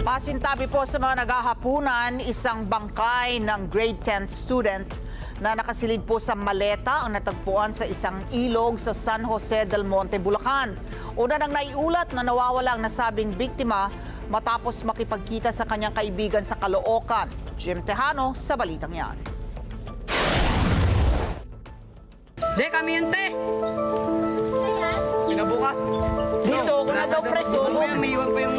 Pasintabi po sa mga naghahapunan, isang bangkay ng grade 10 student na nakasilid po sa maleta ang natagpuan sa isang ilog sa San Jose del Monte, Bulacan. Una nang naiulat na nawawala ang nasabing biktima matapos makipagkita sa kanyang kaibigan sa Caloocan. Jim Tejano sa balitang yan. De, kami yun, te. Pinabukas. Dito, kung na daw preso. May iwan pa yung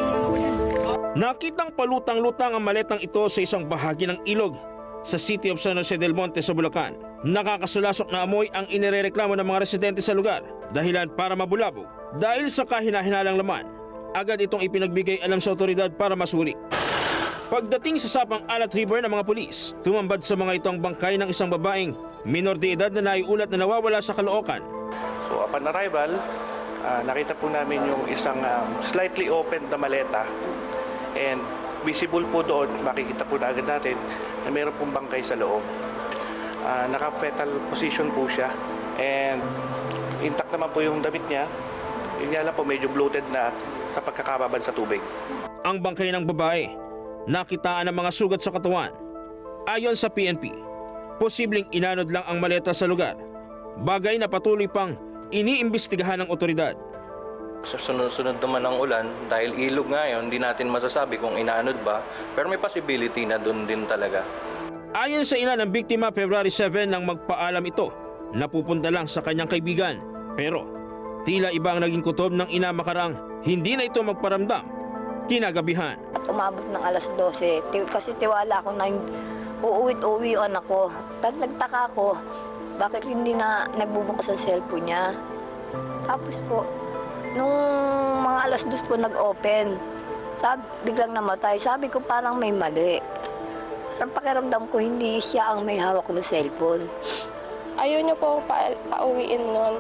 Nakitang palutang-lutang ang maletang ito sa isang bahagi ng ilog sa City of San Jose del Monte sa Bulacan. Nakakasulasok na amoy ang inirereklamo ng mga residente sa lugar, dahilan para mabulabog. Dahil sa kahina-hinalang laman, agad itong ipinagbigay alam sa otoridad para masuri. Pagdating sa Sapang Alat River ng mga pulis, tumambad sa mga itong bangkay ng isang babaeng minor de edad na naiulat na nawawala sa Caloocan. So upon arrival, nakita po namin yung isang slightly open na maleta. And visible po doon, makikita po na agad natin na meron pong bangkay sa loob. Naka-fetal position po siya. And intact naman po yung damit niya. Yun nga lang po, medyo bloated na kapag kakababad sa tubig. Ang bangkay ng babae, nakitaan ng mga sugat sa katawan. Ayon sa PNP, posibleng inanod lang ang maleta sa lugar. Bagay na patuloy pang iniimbestigahan ng otoridad. Sa sunod-sunod naman ang ulan, dahil ilog ngayon, hindi natin masasabi kung inaanod ba, pero may possibility na doon din talaga. Ayon sa ina ng biktima, February 7 nang magpaalam ito, napupunta lang sa kanyang kaibigan. Pero tila iba ang naging kutob ng ina makarang hindi na ito magparamdam kinagabihan. At umabot ng alas 12, kasi tiwala ako na uuwi yung anak ko. Tapos nagtaka ako, bakit hindi na nagbubukas ang cellphone niya. Tapos po, nung mga alas 2 po nag-open, biglang namatay. Sabi ko parang may mali. Parang pakiramdam ko hindi siya ang may hawak ng cellphone. Ayaw niya po pauwiin noon.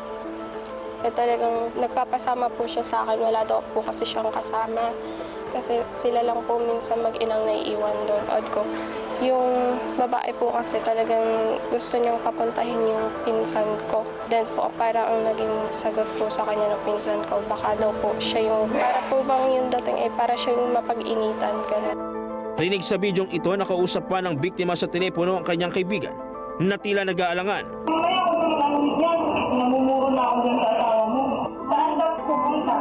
Eh talagang nagpapasama po siya sa akin. Wala daw po kasi siyang kasama. Kasi sila lang po minsan mag-inang naiiwan doon. Odd ko. Yung babae po kasi talagang gusto niyang papuntahin yung pinsan ko. Then po parang ang naging sagot po sa kanya ng pinsan ko, baka daw po siya yung, para po bang yung dating para siya yung mapag-initan. Ganun. Rinig sa bidyong ito, nakausap pa ng biktima sa telepono ang kanyang kaibigan na tila nag-aalangan. Mamaya ko yung nangit yan, namumuro na ako dyan sa asawa mo. Saan daw pupunta?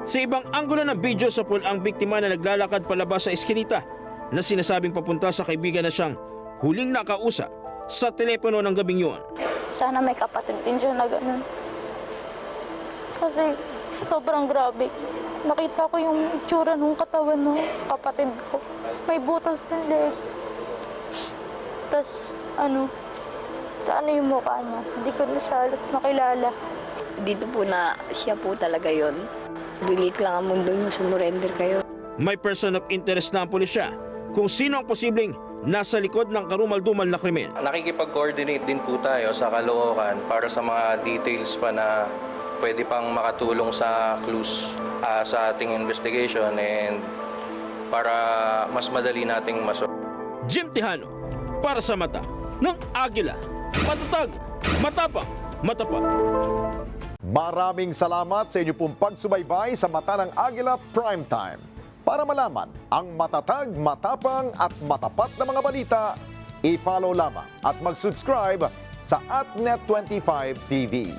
Sa ibang anggulo ng video sa pool ang biktima na naglalakad palabas sa eskinita na sinasabing papunta sa kaibigan na siyang huling nakausap sa telepono ng gabing yun. Sana may kapatid din siya na ganun. Kasi sobrang grabe. Nakita ko yung itsura ng katawan ng kapatid ko. May butas ng leg. Tapos ano yung mukha niya. Hindi ko na siya alas makilala. Dito po na siya po talaga yon. Delete lang ang mundo niyo, sumurrender kayo. May person of interest na ang pulisya kung sino ang posibleng nasa likod ng karumal-dumal na krimen. Nakikipag-coordinate din po tayo sa Caloocan para sa mga details pa na pwede pang makatulong sa clues sa ating investigation and para mas madali nating Jim Tejano, para sa mata ng Agila. Matatag, matapang, matapat. Maraming salamat sa inyo pong pagsubaybay sa Mata ng Agila Primetime. Para malaman ang matatag, matapang at matapat na mga balita, i-follow lamang at mag-subscribe sa @net25tv.